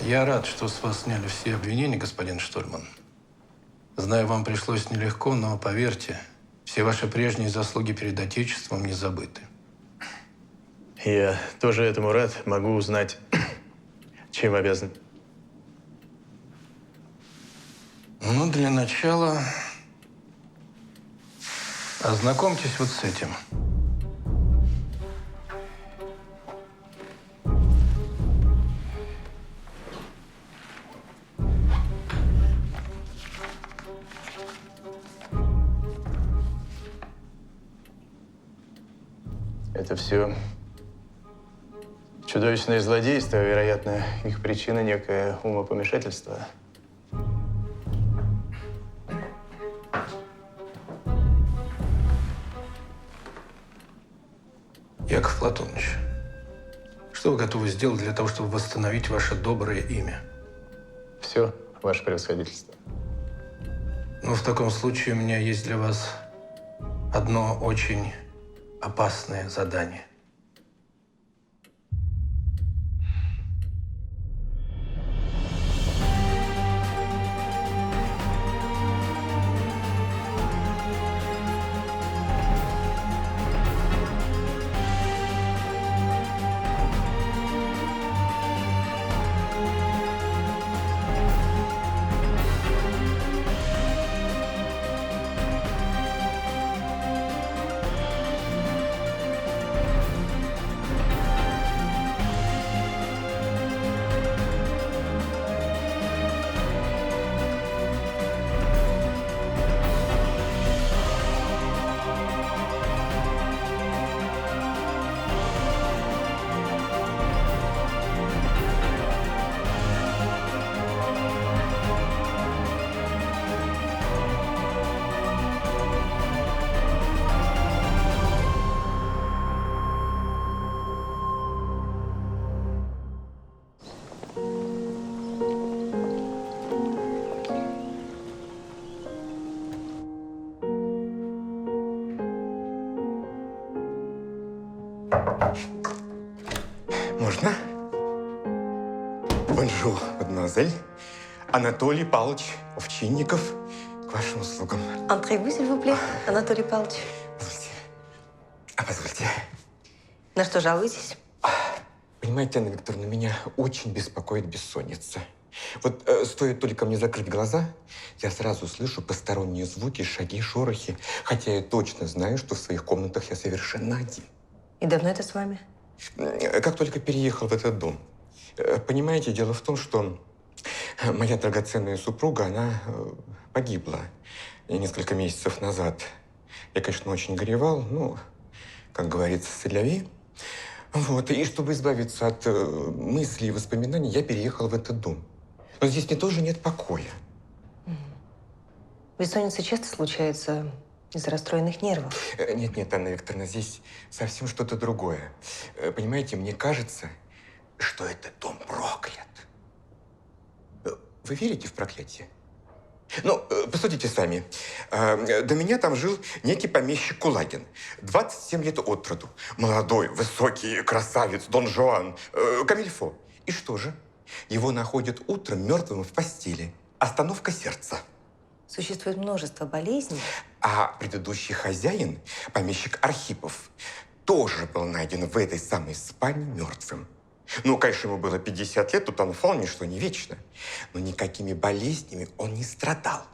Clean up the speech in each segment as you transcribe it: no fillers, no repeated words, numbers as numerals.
Я рад, что с вас сняли все обвинения, господин Штольман. Знаю, вам пришлось нелегко, но поверьте, все ваши прежние заслуги перед Отечеством не забыты. Я тоже этому рад. Могу узнать, чем обязан. Ну, для начала ознакомьтесь вот с этим. Это все чудовищное злодейство. Вероятно, их причина некое умопомешательство. Яков Платонович, что вы готовы сделать для того, чтобы восстановить ваше доброе имя? Все, ваше превосходительство. Ну, в таком случае у меня есть для вас одно очень опасное задание. Можно? Бонжур, мадемуазель. Анатолий Павлович Овчинников к вашим услугам. Entrez-vous, s'il vous plaît, Анатолий Павлович. Позвольте. Позвольте. На что жалуетесь? Понимаете, Анна Викторовна, меня очень беспокоит бессонница. Вот стоит только мне закрыть глаза, я сразу слышу посторонние звуки, шаги, шорохи. Хотя я точно знаю, что в своих комнатах я совершенно один. И давно это с вами? Как только переехал в этот дом. Понимаете, дело в том, что моя драгоценная супруга, она погибла несколько месяцев назад. Я, конечно, очень горевал, ну, как говорится, селяви. Вот, и чтобы избавиться от мыслей и воспоминаний, я переехал в этот дом. Но здесь мне тоже нет покоя. Бессонница часто случается из-за расстроенных нервов. Нет, Анна Викторовна, здесь совсем что-то другое. Понимаете, мне кажется, что этот дом проклят. Вы верите в проклятие? Ну, посудите сами. До меня там жил некий помещик Кулагин. 27 лет от роду. Молодой, высокий, красавец, Дон Жуан, камильфо. И что же? Его находят утром мертвым в постели. Остановка сердца. Существует множество болезней. А предыдущий хозяин, помещик Архипов, тоже был найден в этой самой спальне мертвым. Ну, конечно, ему было 50 лет, тут анфал, ничто не вечно. Но никакими болезнями он не страдал.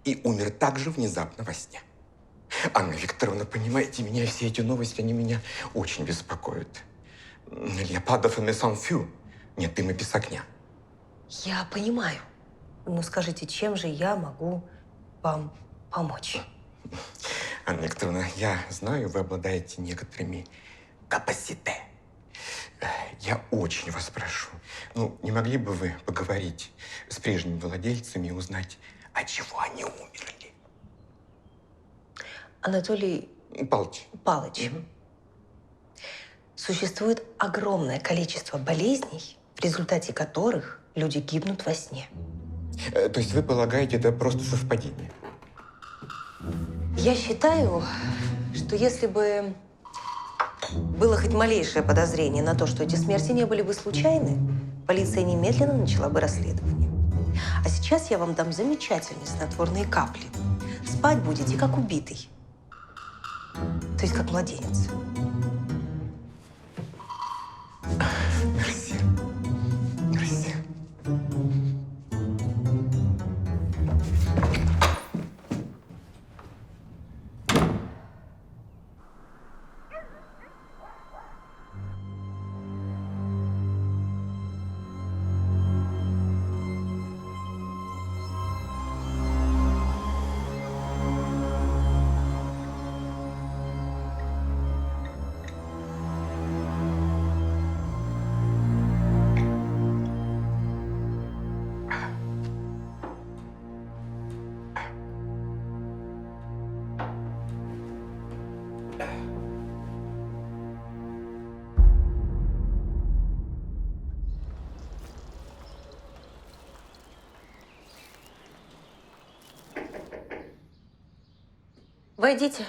И умер также внезапно во сне. Анна Викторовна, понимаете, меня все эти новости, они меня очень беспокоят. Леопардов и Мессанфю. Нет дыма без огня. Я понимаю. Но скажите, чем же я могу вам помочь? Анна Викторовна, я знаю, вы обладаете некоторыми капасите. Я очень вас прошу, ну, не могли бы вы поговорить с прежними владельцами и узнать, от чего они умерли? Анатолий Павлович, существует огромное количество болезней, в результате которых люди гибнут во сне. То есть вы полагаете, это просто совпадение? Я считаю, что если бы было хоть малейшее подозрение на то, что эти смерти не были бы случайны, полиция немедленно начала бы расследование. А сейчас я вам дам замечательные снотворные капли. Спать будете как убитый. То есть как младенец. Мерси. Мерси. Войдите.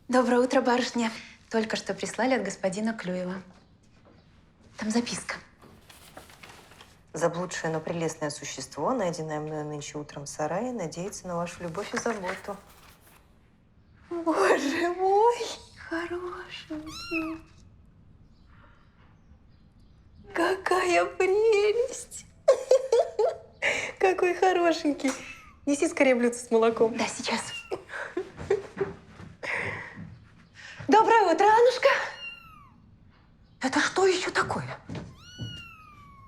Доброе утро, барышня. Только что прислали от господина Клюева. Там записка. Заблудшее, но прелестное существо, найденное мною нынче утром в сарае, надеется на вашу любовь и заботу. Боже мой, хорошенький. Какая прелесть! Какой хорошенький. Неси скорее блюдце с молоком. Да, сейчас. Доброе утро, Аннушка. Это что еще такое?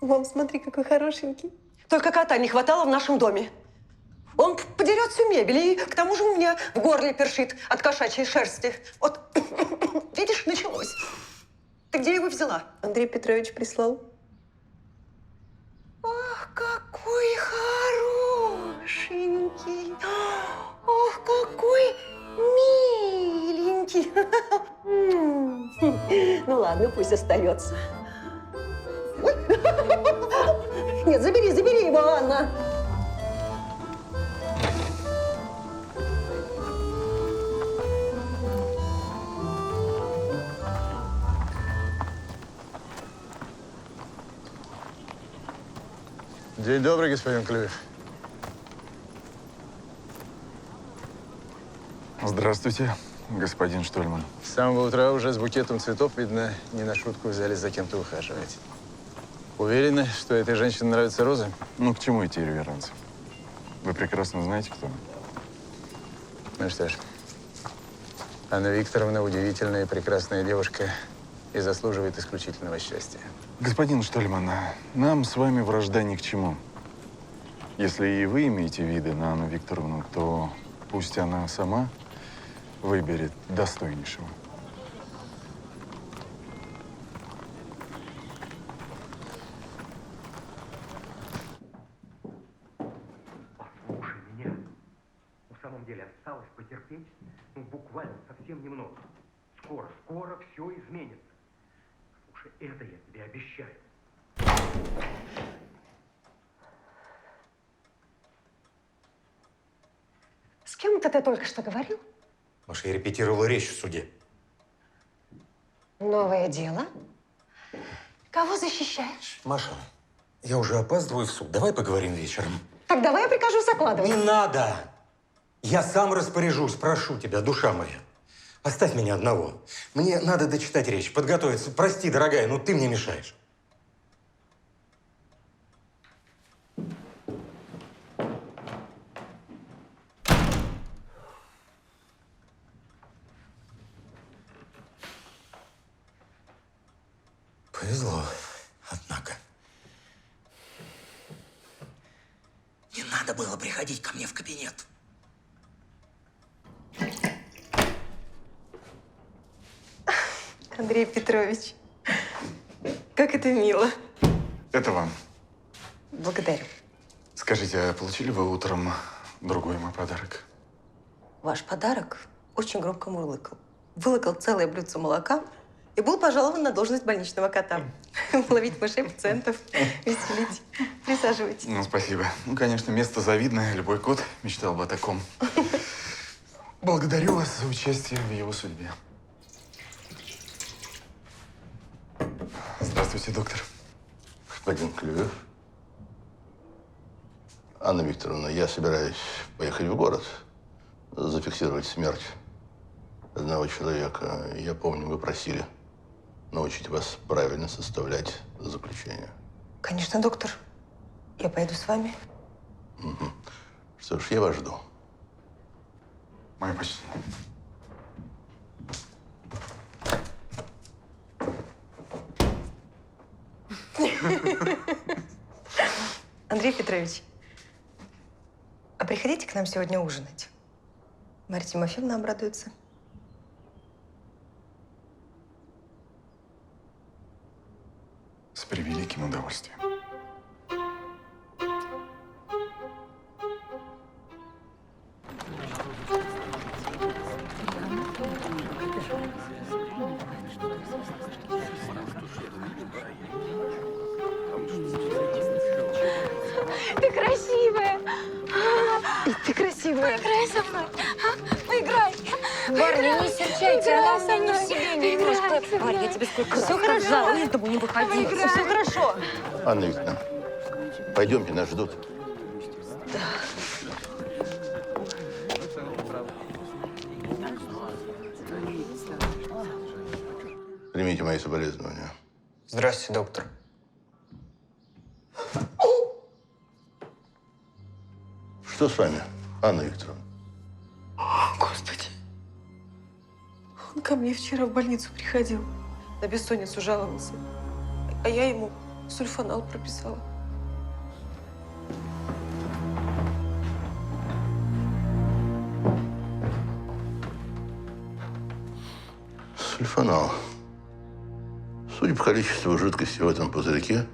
Мам, смотри, какой хорошенький. Только кота не хватало в нашем доме. Он подерет всю мебель, и к тому же у меня в горле першит от кошачьей шерсти. Вот, видишь, началось. Ты где его взяла? Андрей Петрович прислал. Ах, какой хорошенький. Ах, какой миленький. Ну ладно, пусть остается. Ой. Нет, забери его, Анна. День добрый, господин Клюев. Здравствуйте, господин Штольман. С самого утра уже с букетом цветов, видно, не на шутку взялись за кем-то ухаживать. Уверены, что этой женщине нравятся розы? Ну, к чему эти реверансы? Вы прекрасно знаете, кто она. Ну что ж, Анна Викторовна удивительная и прекрасная девушка и заслуживает исключительного счастья. Господин Штольман, нам с вами вражда ни к чему. Если и вы имеете виды на Анну Викторовну, то пусть она сама выберет достойнейшего. Послушай меня. В самом деле осталось потерпеть, ну, буквально совсем немного. Скоро все изменится. Слушай, это я тебе обещаю. С кем-то ты только что говорил? Маша, я репетировала речь в суде. Новое дело. Кого защищаешь? Маша, я уже опаздываю в суд. Давай поговорим вечером. Так давай я прикажу закладывать. Не надо! Я сам распоряжусь, прошу тебя, душа моя. Оставь меня одного. Мне надо дочитать речь, подготовиться. Прости, дорогая, но ты мне мешаешь. Повезло, однако. Не надо было приходить ко мне в кабинет. Андрей Петрович, как это мило. Это вам. Благодарю. Скажите, а получили вы утром другой мой подарок? Ваш подарок очень громко мурлыкал. Вылокал целое блюдце молока и был пожалован на должность больничного кота. Ловить мышей, пациентов, веселить. Присаживайтесь. Ну, спасибо. Ну, конечно, место завидное. Любой кот мечтал бы о таком. Благодарю вас за участие в его судьбе. Здравствуйте. Здравствуйте, доктор. Господин Клюев. Анна Викторовна, я собираюсь поехать в город, зафиксировать смерть одного человека. Я помню, вы просили научить вас правильно составлять заключение. Конечно, доктор. Я поеду с вами. Что ж, я вас жду. Мое почтение. Андрей Петрович, а приходите к нам сегодня ужинать. Марья Тимофеевна обрадуется. С превеликим удовольствием. Ты красивая! Ты красивая. Поиграй со мной! А? Поиграй! Барни, не серчайте, она у меня не в себе немножко. Варя, я тебе сколько раз сказала, из дому не выходи. Все хорошо. Анна Викторовна, пойдемте, нас ждут. Примите мои соболезнования. Здравствуйте, доктор. Что с вами, Анна Викторовна? Господи. Он ко мне вчера в больницу приходил. На бессонницу жаловался. А я ему сульфанал прописала. Сульфанал. Судя по количеству жидкости в этом пузырьке,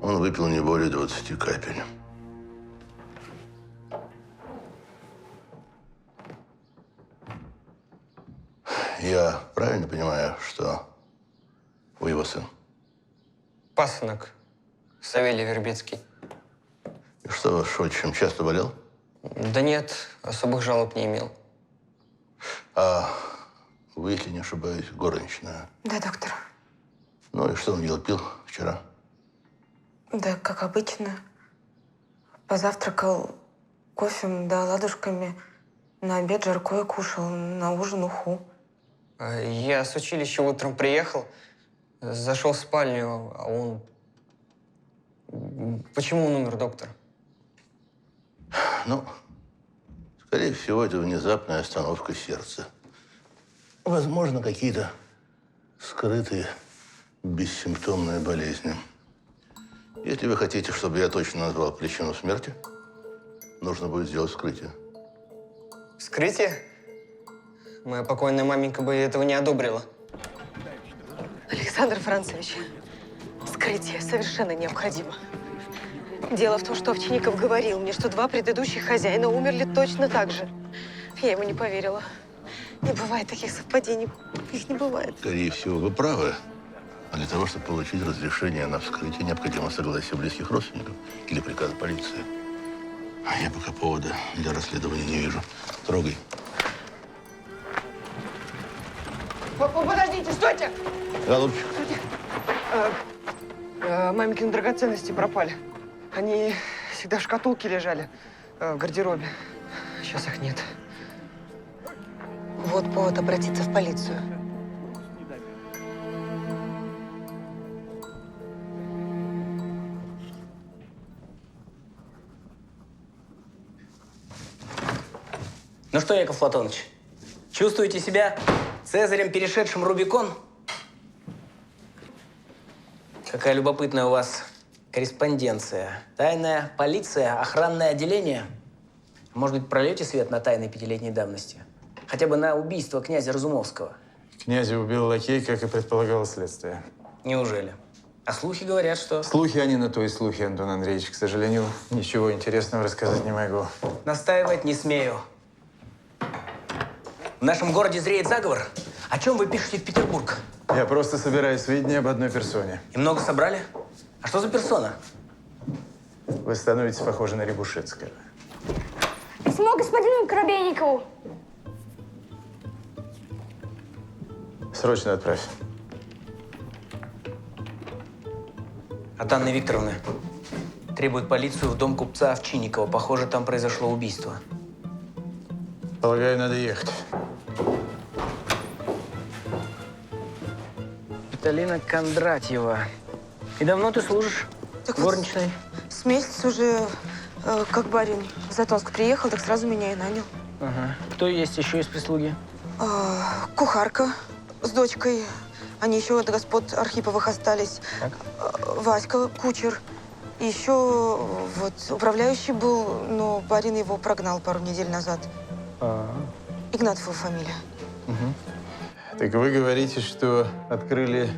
он выпил не более 20 капель. Я правильно понимаю, что вы его сын? Пасынок. Савелий Вербицкий. И что, ваш отчим часто болел? Да нет, особых жалоб не имел. А вы, если не ошибаюсь, горничная. Да, доктор. Ну и что он ел, пил вчера? Да, как обычно. Позавтракал кофе да оладушками. На обед жаркое кушал, на ужин уху. Я с училища утром приехал, зашел в спальню, а он... Почему он умер, доктор? Ну, скорее всего, это внезапная остановка сердца. Возможно, какие-то скрытые бессимптомные болезни. Если вы хотите, чтобы я точно назвал причину смерти, нужно будет сделать вскрытие. Вскрытие? Моя покойная маменька бы этого не одобрила. Александр Францевич, вскрытие совершенно необходимо. Дело в том, что Овчинников говорил мне, что 2 предыдущих хозяина умерли точно так же. Я ему не поверила. Не бывает таких совпадений. Их не бывает. Скорее всего, вы правы. А для того, чтобы получить разрешение на вскрытие, необходимо согласие близких родственников или приказ полиции. А я пока повода для расследования не вижу. Трогай. Подождите, стойте! Голубчик. Маменькины драгоценности пропали. Они всегда в шкатулке лежали, в гардеробе. Сейчас их нет. Вот повод обратиться в полицию. Ну что, Яков Платоныч, чувствуете себя Цезарем, перешедшим Рубикон? Какая любопытная у вас корреспонденция. Тайная полиция, охранное отделение. Может быть, прольете свет на тайны 5-летней давности? Хотя бы на убийство князя Разумовского. Князя убил лакей, как и предполагало следствие. Неужели? А слухи говорят, что... Слухи они на то и слухи, Антон Андреевич. К сожалению, ничего интересного рассказать не могу. Настаивать не смею. В нашем городе зреет заговор. О чем вы пишете в Петербург? Я просто собираю сведения об одной персоне. И много собрали? А что за персона? Вы становитесь похожи на Рябушецкого. Письмо господину Коробейникову. Срочно отправь. От Анны Викторовны. Требует полицию в дом купца Овчинникова. Похоже, там произошло убийство. Полагаю, надо ехать. Виталина Кондратьева. И давно ты служишь Так горничной? Вот, с месяца уже, как барин в Затонск приехал, так сразу меня и нанял. Ага. Кто есть еще из прислуги? Кухарка с дочкой. Они еще от господ Архиповых остались. Так. Васька, кучер. И еще вот управляющий был, но барин его прогнал пару недель назад. Игнатов его фамилия. Так вы говорите, что открыли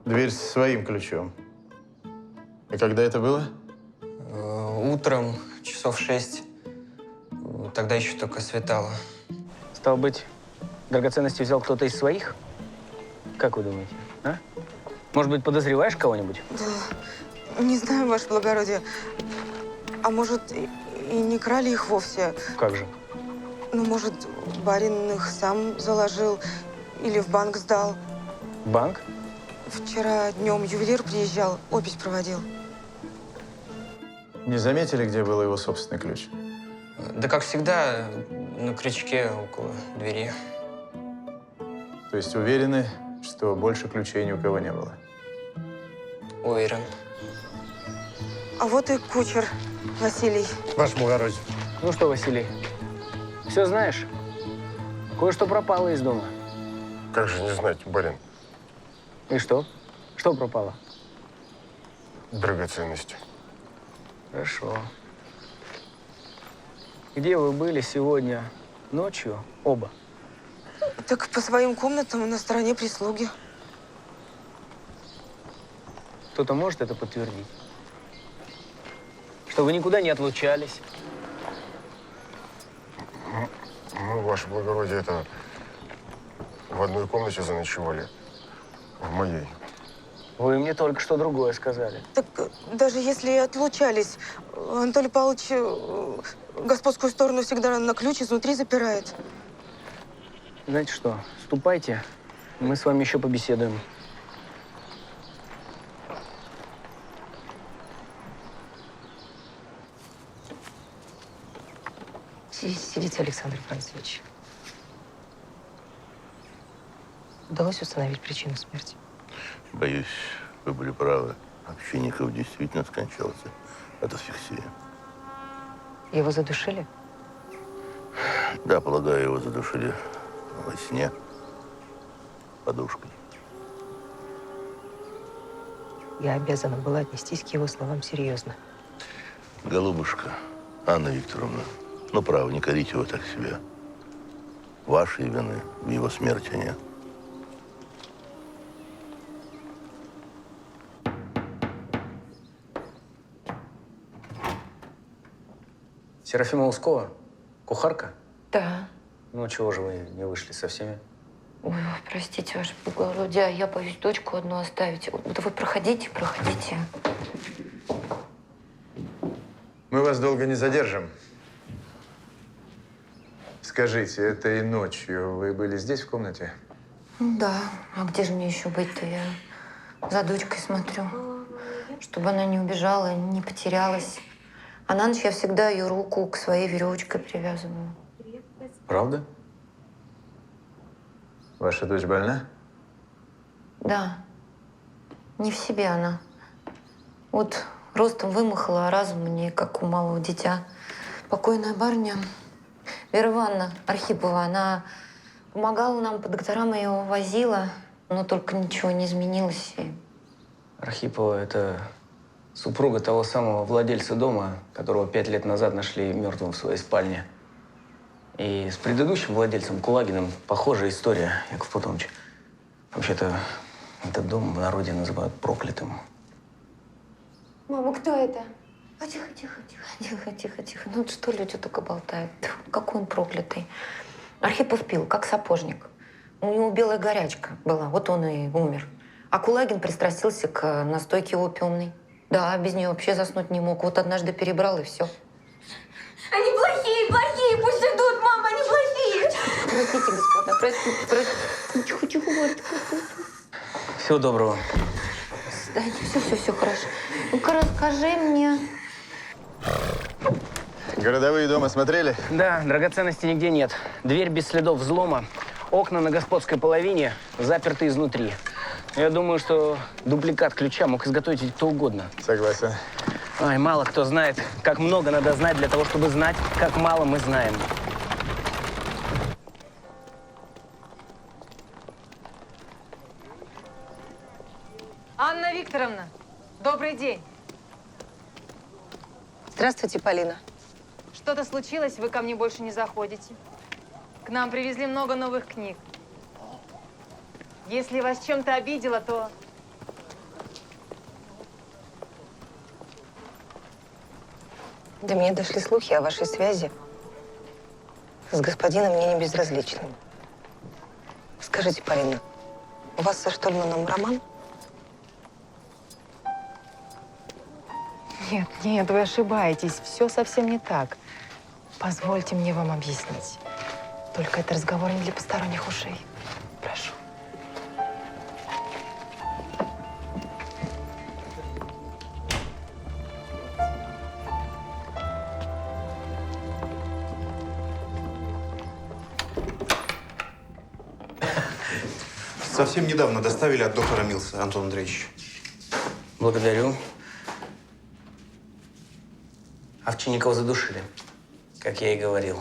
дверь своим ключом. И когда это было? Утром, часов 6. Тогда еще только светало. Стало быть, драгоценности взял кто-то из своих? Как вы думаете, а? Может быть, подозреваешь кого-нибудь? Да, не знаю, ваше благородие. А может, и не крали их вовсе? Как же? Ну, может, барин их сам заложил или в банк сдал. Банк? Вчера днем ювелир приезжал, опись проводил. Не заметили, где был его собственный ключ? Да как всегда, на крючке около двери. То есть уверены, что больше ключей ни у кого не было? Уверен. А вот и кучер Василий. Ваше благородие. Ну что, Василий, все знаешь? Кое-что пропало из дома. Как же не знать, барин? И что? Что пропало? Драгоценности. Хорошо. Где вы были сегодня ночью оба? Так по своим комнатам на стороне прислуги. Кто-то может это подтвердить? Что вы никуда не отлучались? Ну, ваше благородие, это в одной комнате заночевали. В моей. Вы мне только что другое сказали. Так даже если и отлучались, Анатолий Павлович господскую сторону всегда на ключ изнутри запирает. Знаете что, ступайте, мы с вами еще побеседуем. Сидите, Александр Францович. Удалось установить причину смерти? Боюсь, вы были правы. Овчинников действительно скончался от асфиксии. Его задушили? Да, полагаю, его задушили во сне подушкой. Я обязана была отнестись к его словам серьезно. Голубушка, Анна Викторовна, ну, право, не корите его так себя. Вашей вины в его смерти нет. Серафима Ускова? Кухарка? Да. Ну, чего же вы не вышли со всеми? Ой, простите, ваше благородие, я боюсь дочку одну оставить. Да вы проходите, проходите. Мы вас долго не задержим. Скажите, этой ночью вы были здесь, в комнате? Да, а где же мне еще быть-то? Я за дочкой смотрю, чтобы она не убежала, не потерялась. А на ночь я всегда ее руку к своей веревочкой привязываю. Правда? Ваша дочь больна? Да. Не в себе она. Вот ростом вымахала, а разум мне, как у малого дитя. Покойная барыня Вера Ивановна Архипова, она помогала нам, по докторам ее возила, но только ничего не изменилось. Архипова – это супруга того самого владельца дома, которого 5 лет назад нашли мертвым в своей спальне. И с предыдущим владельцем Кулагиным похожая история, Яков Платонович. Вообще-то этот дом в народе называют проклятым. Мама, кто это? Тихо, тихо, тихо, тихо, тихо, тихо. Ну что люди только болтают? Какой он проклятый. Архипов пил, как сапожник. У него белая горячка была, вот он и умер. А Кулагин пристрастился к настойке опиумной. Да, без нее вообще заснуть не мог. Вот однажды перебрал, и все. Они плохие, плохие, пусть идут, мама, они плохие. Простите, господа, простите. Тихо, тихо, Варя, тихо, тихо. Всего доброго. Все хорошо. Ну-ка, расскажи мне. Городовые дома смотрели? Да, драгоценностей нигде нет. Дверь без следов взлома. Окна на господской половине заперты изнутри. Я думаю, что дубликат ключа мог изготовить кто угодно. Согласен. Ай, мало кто знает, как много надо знать для того, чтобы знать, как мало мы знаем. Анна Викторовна, добрый день. Здравствуйте, Полина. Что-то случилось, вы ко мне больше не заходите. К нам привезли много новых книг. Если вас чем-то обидела, то... До меня дошли слухи о вашей связи с господином мне не безразличным. Скажите, Полина, у вас со Штольманом роман? Нет, нет, вы ошибаетесь. Все совсем не так. Позвольте мне вам объяснить. Только это разговор не для посторонних ушей. Прошу. Совсем недавно доставили от доктора Милса, Антон Андреевич. Благодарю. Овчинникова задушили, как я и говорил.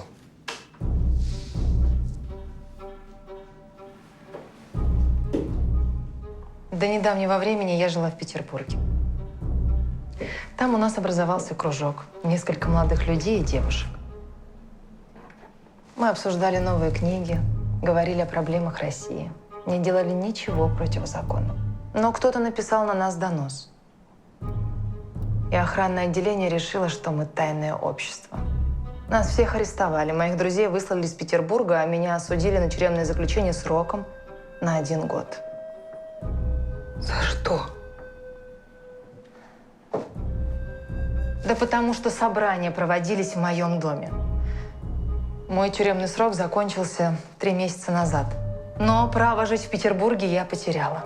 До недавнего времени я жила в Петербурге. Там у нас образовался кружок. Несколько молодых людей и девушек. Мы обсуждали новые книги, говорили о проблемах России. Не делали ничего противозаконного. Но кто-то написал на нас донос. И охранное отделение решило, что мы тайное общество. Нас всех арестовали. Моих друзей выслали из Петербурга, а меня осудили на тюремное заключение сроком на 1 год. За что? Да потому что собрания проводились в моем доме. Мой тюремный срок закончился 3 месяца назад. Но право жить в Петербурге я потеряла.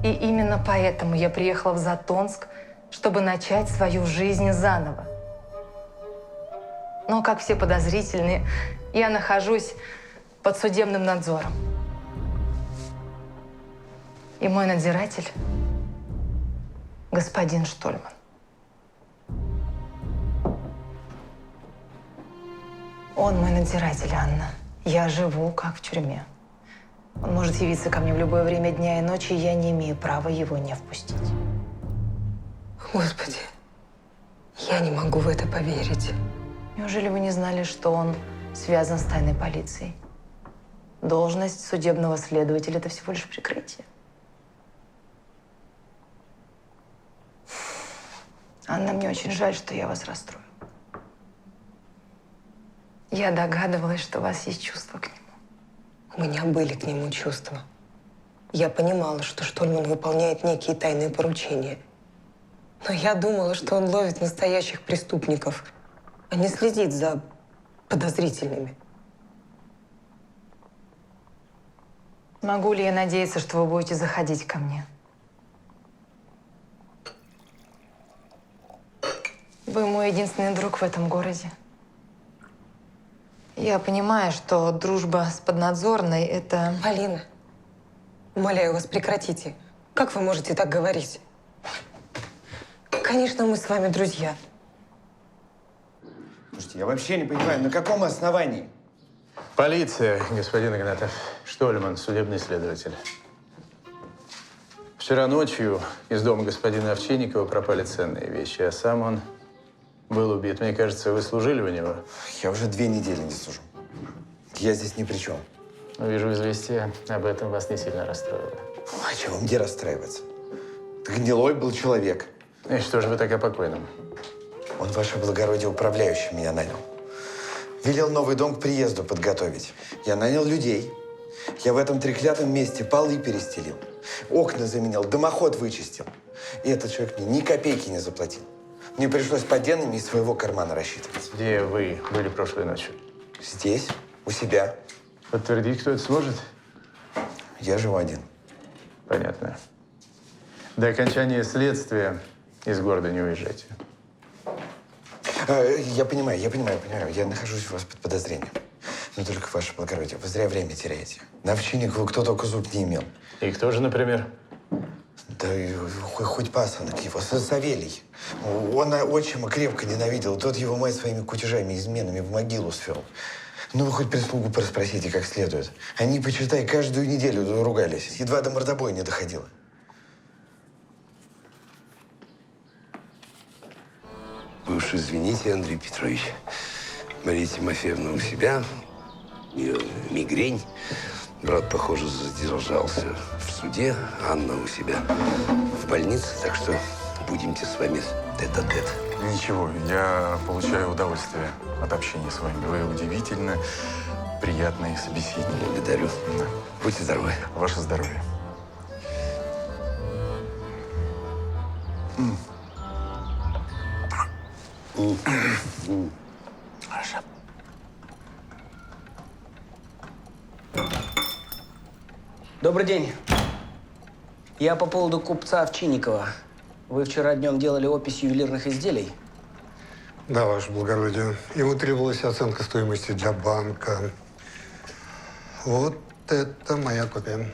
И именно поэтому я приехала в Затонск, чтобы начать свою жизнь заново. Но, как все подозрительные, я нахожусь под судебным надзором. И мой надзиратель – господин Штольман. Он мой надзиратель, Анна. Я живу как в тюрьме. Он может явиться ко мне в любое время дня и ночи, и я не имею права его не впустить. Господи, я не могу в это поверить. Неужели вы не знали, что он связан с тайной полицией? Должность судебного следователя – это всего лишь прикрытие. Анна, мне очень жаль, что я вас расстрою. Я догадывалась, что у вас есть чувства к нему. У меня были к нему чувства. Я понимала, что Штольман выполняет некие тайные поручения. Но я думала, что он ловит настоящих преступников, а не следит за подозрительными. Могу ли я надеяться, что вы будете заходить ко мне? Вы мой единственный друг в этом городе. Я понимаю, что дружба с поднадзорной – это… Полина, умоляю вас, прекратите. Как вы можете так говорить? Конечно, мы с вами друзья. Слушайте, я вообще не понимаю, на каком основании? Полиция, господин Игнатов. Штольман, судебный следователь. Вчера ночью из дома господина Овчинникова пропали ценные вещи, а сам он был убит. Мне кажется, вы служили у него? Я уже 2 недели не служу. Я здесь ни при чем. Вижу, известие об этом вас не сильно расстроило. А чего где расстраиваться? Гнилой был человек. И что же вы так о покойном? Он, ваше благородие, управляющим меня нанял. Велел новый дом к приезду подготовить. Я нанял людей. Я в этом треклятом месте полы перестелил, окна заменял, дымоход вычистил. И этот человек мне ни копейки не заплатил. Мне пришлось поденными из своего кармана рассчитывать. Где вы были прошлой ночью? Здесь, у себя. Подтвердить, кто это сможет? Я живу один. Понятно. До окончания следствия из города не уезжайте. Я понимаю. Я нахожусь у вас под подозрением. Но только, ваше благородие, вы зря время теряете. На Овчинникову кто только зуб не имел. И кто же, например? Да и хоть пасынок его, Савелий. Он отчима крепко ненавидел. Тот его мать своими кутежами и изменами в могилу свел. Ну, вы хоть прислугу проспросите как следует. Они, почитай, каждую неделю ругались. Едва до мордобоя не доходило. Вы уж извините, Андрей Петрович. Мария Тимофеевна у себя, у нее мигрень. Брат, похоже, задержался в суде, Анна у себя в больнице, так что будемте с вами тет-а-тет. Ничего, я получаю удовольствие от общения с вами. Вы удивительно приятный собеседник. Благодарю. Да. Будьте здоровы. Ваше здоровье. Хорошо. Добрый день. Я по поводу купца Овчинникова. Вы вчера днем делали опись ювелирных изделий? Да, ваше благородие. Ему требовалась оценка стоимости для банка. Вот это моя копия.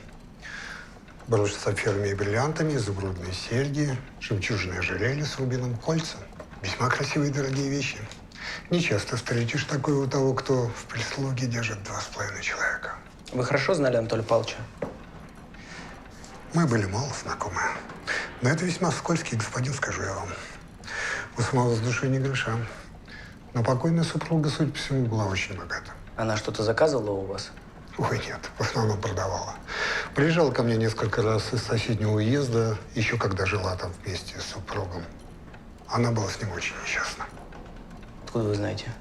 Брошь с сапфирами и бриллиантами, изумрудные серьги, жемчужное ожерелье с рубином, кольца. Весьма красивые и дорогие вещи. Не часто встретишь такое у того, кто в прислуге держит 2,5 человека. Вы хорошо знали Анатолия Павловича? Мы были мало знакомы. Но это весьма скользкий господин, скажу я вам. У самого с души не греша. Но покойная супруга, судя по всему, была очень богата. Она что-то заказывала у вас? Ой, нет, в основном продавала. Приезжала ко мне несколько раз из соседнего уезда, еще когда жила там вместе с супругом. Она была с ним очень несчастна. Откуда вы знаете?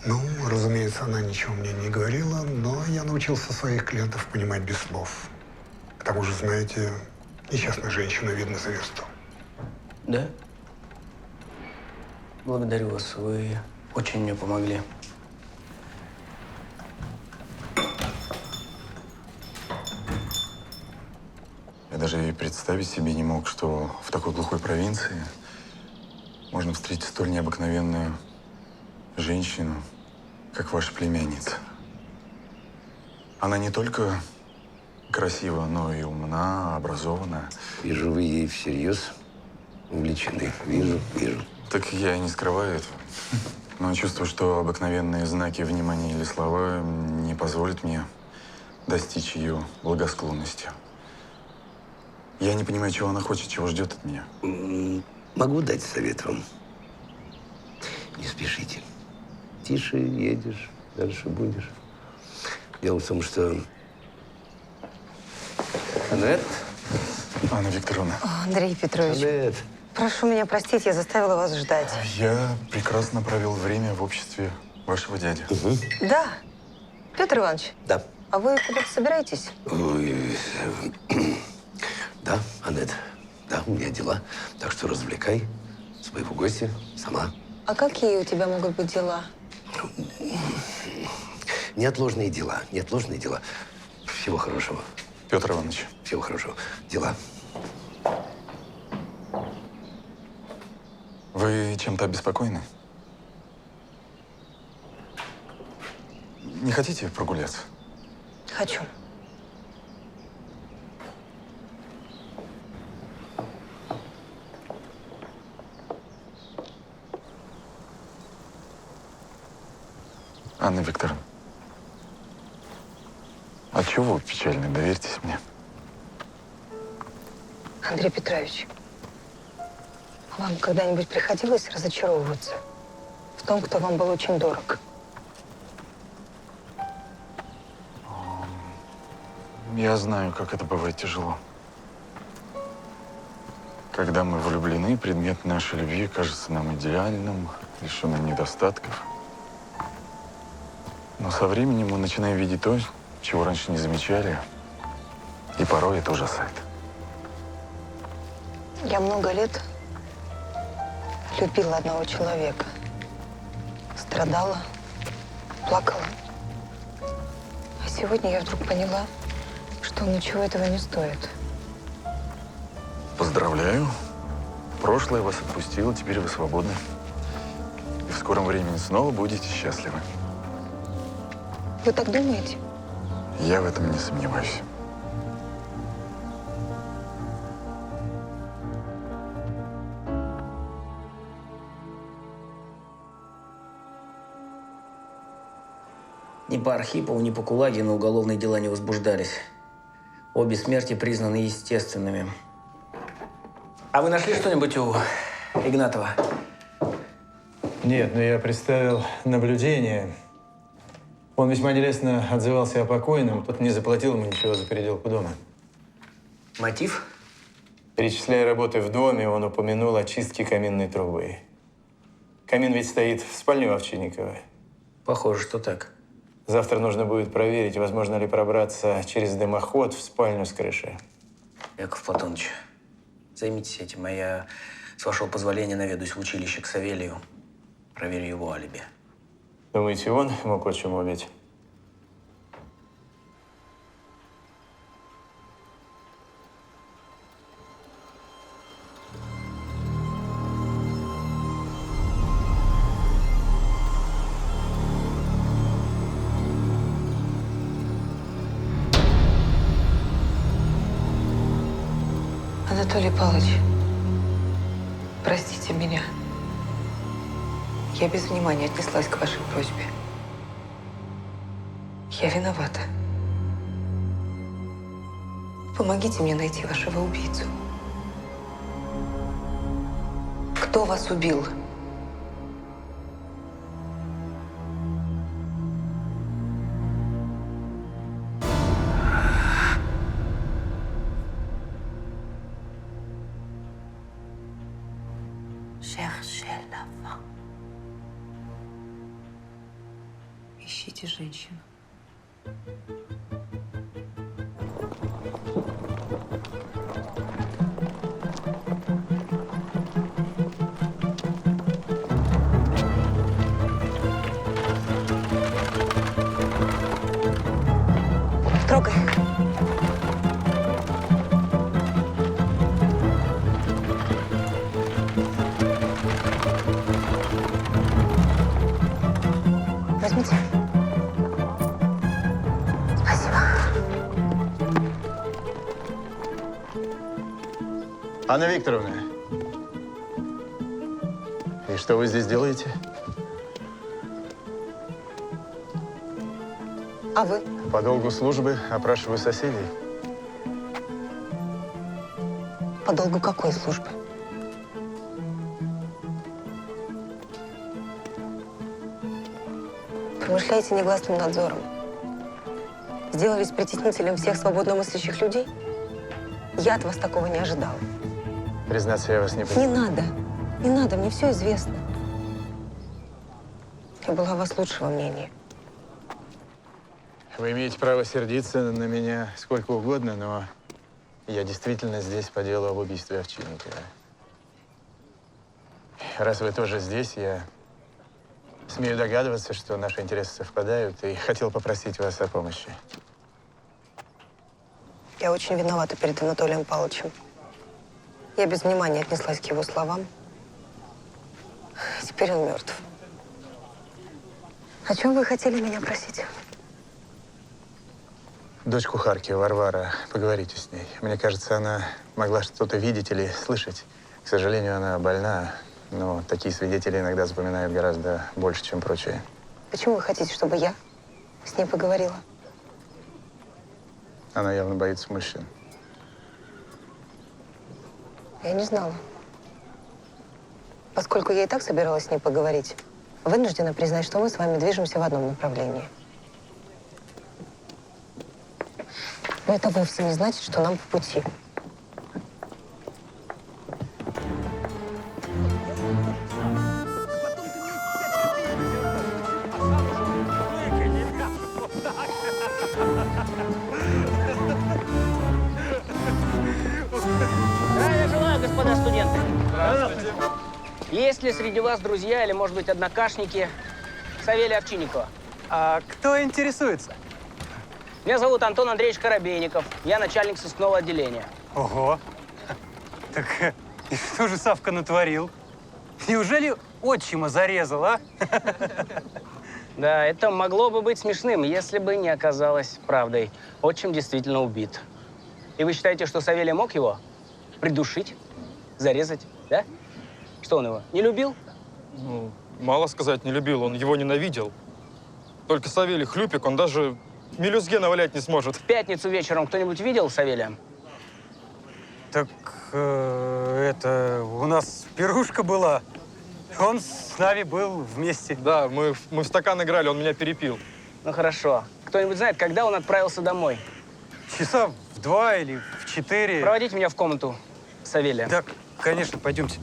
Ну, разумеется, она ничего мне не говорила, но я научился своих клиентов понимать без слов. К тому же, знаете, несчастную женщину видно за версту. Да? Благодарю вас, вы очень мне помогли. Я даже и представить себе не мог, что в такой глухой провинции можно встретить столь необыкновенную женщину, как ваша племянница. Она не только красива, но и умна, образована. Вижу, вы ей всерьез увлечены. Вижу. Так я и не скрываю этого. Но чувствую, что обыкновенные знаки внимания или слова не позволят мне достичь ее благосклонности. Я не понимаю, чего она хочет, чего ждет от меня. Могу дать совет вам. Не спешите. Тише едешь, дальше будешь. Дело в том, что... Аннет? Анна Викторовна. Андрей Петрович, Аннет. прошу меня простить, я заставила вас ждать. Я прекрасно провел время в обществе вашего дяди. Да. Петр Иванович? Да. А вы куда-то собираетесь? Ой, да, Аннет, да, у меня дела. Так что развлекай своего гостя сама. А какие у тебя могут быть дела? Неотложные дела. Всего хорошего. Петр Иванович. Всего хорошего. Дела. Вы чем-то обеспокоены? Не хотите прогуляться? Хочу. Анна Викторовна, от чего вы печальны? Доверьтесь мне. Андрей Петрович, вам когда-нибудь приходилось разочаровываться в том, кто вам был очень дорог? Я знаю, как это бывает тяжело. Когда мы влюблены, предмет нашей любви кажется нам идеальным, лишенным недостатков. Но со временем мы начинаем видеть то, чего раньше не замечали, и порой это ужасает. Я много лет любила одного человека. Страдала, плакала. А сегодня я вдруг поняла, что он ничего этого не стоит. Поздравляю. Прошлое вас отпустило, теперь вы свободны. И в скором времени снова будете счастливы. Вы так думаете? Я в этом не сомневаюсь. Ни по Архипову, ни по Кулагину уголовные дела не возбуждались. Обе смерти признаны естественными. А вы нашли что-нибудь у Игнатова? Нет, но я представил наблюдение. Он весьма нелестно отзывался о покойном. Тот не заплатил ему ничего за переделку дома. Мотив? Перечисляя работы в доме, он упомянул о чистке каминной трубы. Камин ведь стоит в спальне у Овчинникова. Похоже, что так. Завтра нужно будет проверить, возможно ли пробраться через дымоход в спальню с крыши. Яков Платоныч, займитесь этим, а я, с вашего позволения, наведусь в училище к Савелию. Проверю его алиби. Думаете, он мог отчима убить? Анатолий Павлович, простите меня. Я без внимания отнеслась к вашей просьбе. Я виновата. Помогите мне найти вашего убийцу. Кто вас убил? Ищите женщину. Трогай. Возьмите. Спасибо. Анна Викторовна, и что вы здесь делаете? А вы? По долгу службы опрашиваю соседей. По долгу какой службы? Промышляете негласным надзором. Сделались притеснителем всех свободно мыслящих людей? Я от вас такого не ожидала. Признаться, я вас не Не понимаю. надо. Не надо, мне все известно. Я была о вас лучшего мнения. Вы имеете право сердиться на меня сколько угодно, но я действительно здесь по делу об убийстве Овчинникова. Раз вы тоже здесь, я смею догадываться, что наши интересы совпадают, и хотел попросить вас о помощи. Я очень виновата перед Анатолием Павловичем. Я без внимания отнеслась к его словам. Теперь он мертв. О чем вы хотели меня просить? Дочь кухарки, Варвара, поговорите с ней. Мне кажется, она могла что-то видеть или слышать. К сожалению, она больна, но такие свидетели иногда запоминают гораздо больше, чем прочие. Почему вы хотите, чтобы я с ней поговорила? Она явно боится мужчин. Я не знала. Поскольку я и так собиралась с ней поговорить, вынуждена признать, что мы с вами движемся в одном направлении. Но это вовсе не значит, что нам по пути. Здравия желаю, господа студенты. Здравствуйте. Есть ли среди вас друзья или, может быть, однокашники Савелия Овчинникова? А кто интересуется? Меня зовут Антон Андреевич Коробейников. Я начальник сыскного отделения. Ого! Так и что же Савка натворил? Неужели отчима зарезал, а? Да, это могло бы быть смешным, если бы не оказалось правдой. Отчим действительно убит. И вы считаете, что Савелий мог его придушить, зарезать, да? Что он его, не любил? Ну, мало сказать, не любил, он его ненавидел. Только Савелий хлюпик, он даже мелюзге навалять не сможет. В пятницу вечером кто-нибудь видел Савелия? Так это у нас пирушка была. Он с нами был вместе. Да, мы в стакан играли, он меня перепил. Ну хорошо. Кто-нибудь знает, когда он отправился домой? Часа в 2 или в 4. Проводите меня в комнату Савелия. Да, конечно, пойдемте.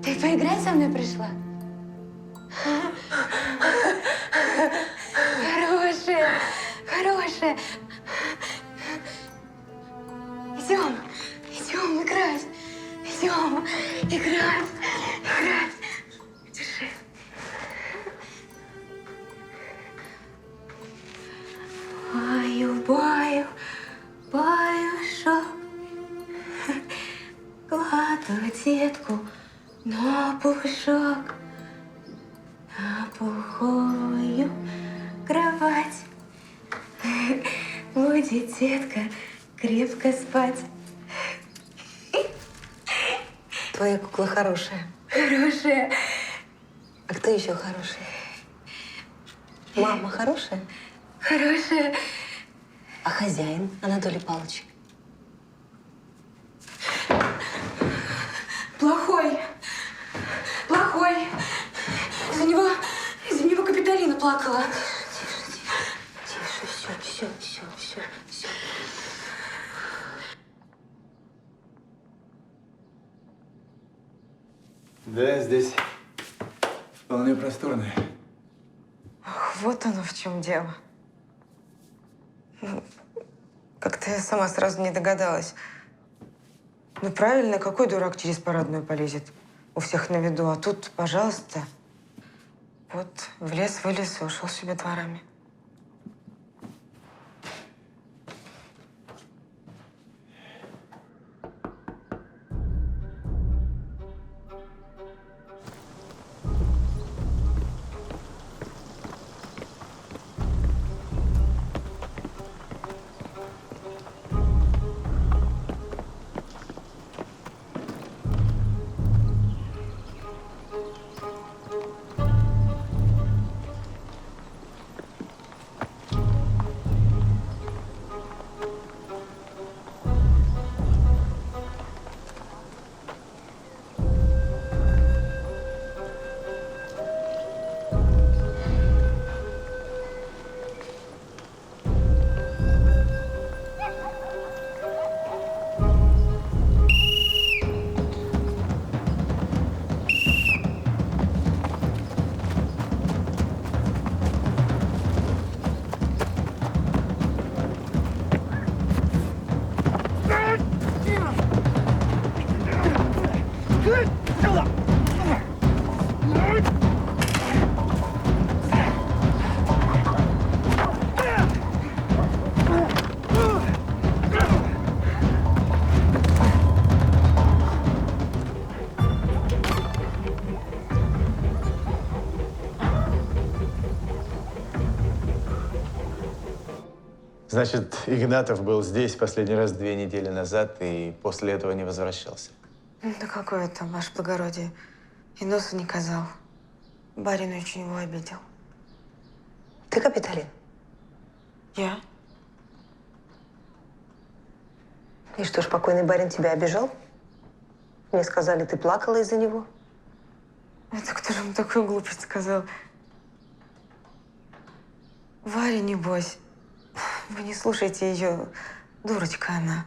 Ты поиграть со мной пришла? Хорошая, хорошая. Идем играть. Идем играть. Держи. Баю, баюшок. Кладу детку на пушок, на пухую кровать. Будет детка крепко спать. Твоя кукла хорошая. Хорошая. А кто еще хороший? Мама хорошая? Хорошая. А хозяин Анатолий Павлович? Плохой. Плохой. Из-за него Капитолина плакала. Тише, все. Да, здесь вполне просторно. Вот оно в чем дело. Ну, как-то я сама сразу не догадалась. Ну правильно, какой дурак через парадную полезет? У всех на виду. А тут, пожалуйста, вот вылез и ушел себе дворами. Значит, Игнатов был здесь последний раз 2 недели назад и после этого не возвращался. Да какое там, ваше благородие. И носу не казал. Барин очень его обидел. Ты Капитолин? Я? И что ж, покойный барин тебя обижал? Мне сказали, ты плакала из-за него? Это кто же ему такую глупость сказал? Варя, небось. Вы не слушайте ее. Дурочка она.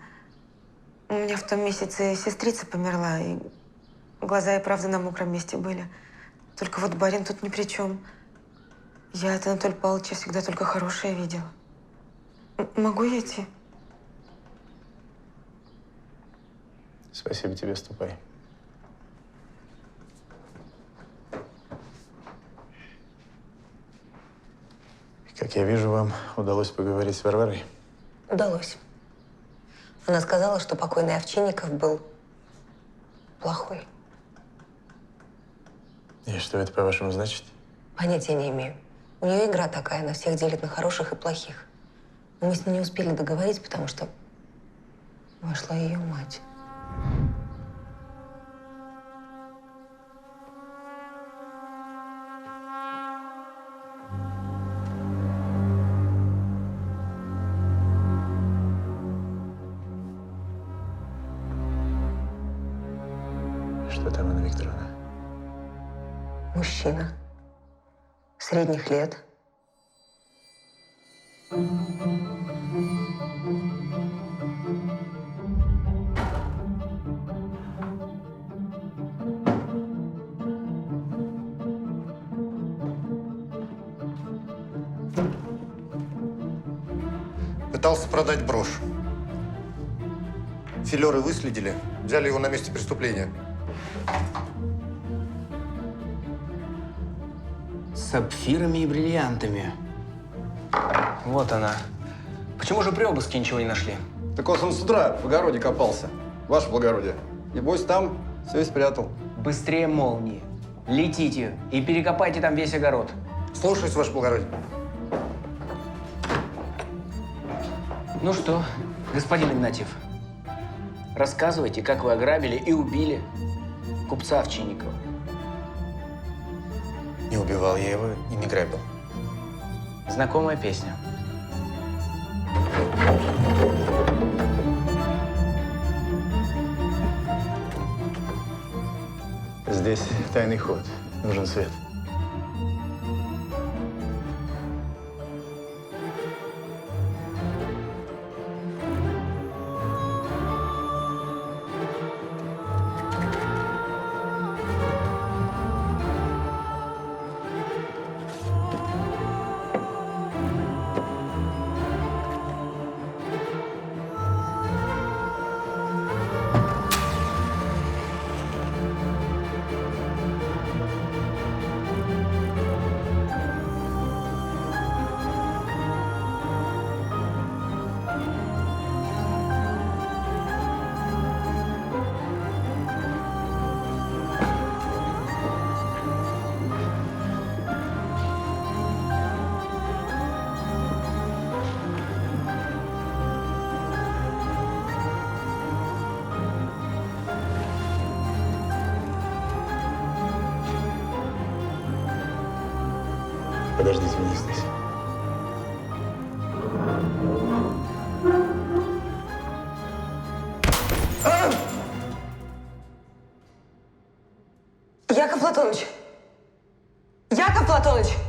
У меня в том месяце сестрица померла, и глаза и правда на мокром месте были. Только вот барин тут ни при чем. Я от Анатолия Павловича всегда только хорошее видела. Могу я идти? Спасибо тебе, ступай. Как я вижу, вам удалось поговорить с Варварой? Удалось. Она сказала, что покойный Овчинников был плохой. И что это, по-вашему, значит? Понятия не имею. У нее игра такая, она всех делит на хороших и плохих. Но мы с ней не успели договорить, потому что вошла ее мать. Что там, Анна Викторовна? Мужчина. Средних лет. Пытался продать брошь. Филеры выследили, взяли его на месте преступления. С сапфирами и бриллиантами. Вот она. Почему же при обыске ничего не нашли? Так вот он с утра в огороде копался. Ваше благородие. Небось, там все и спрятал. Быстрее молнии. Летите и перекопайте там весь огород. Слушаюсь, ваше благородие. Ну что, господин Игнатьев, рассказывайте, как вы ограбили и убили купца Овчинникова. Не убивал я его и не грабил. Знакомая песня. Здесь тайный ход. Нужен свет. Подождите меня здесь. Яков Платоныч! Яков Платоныч!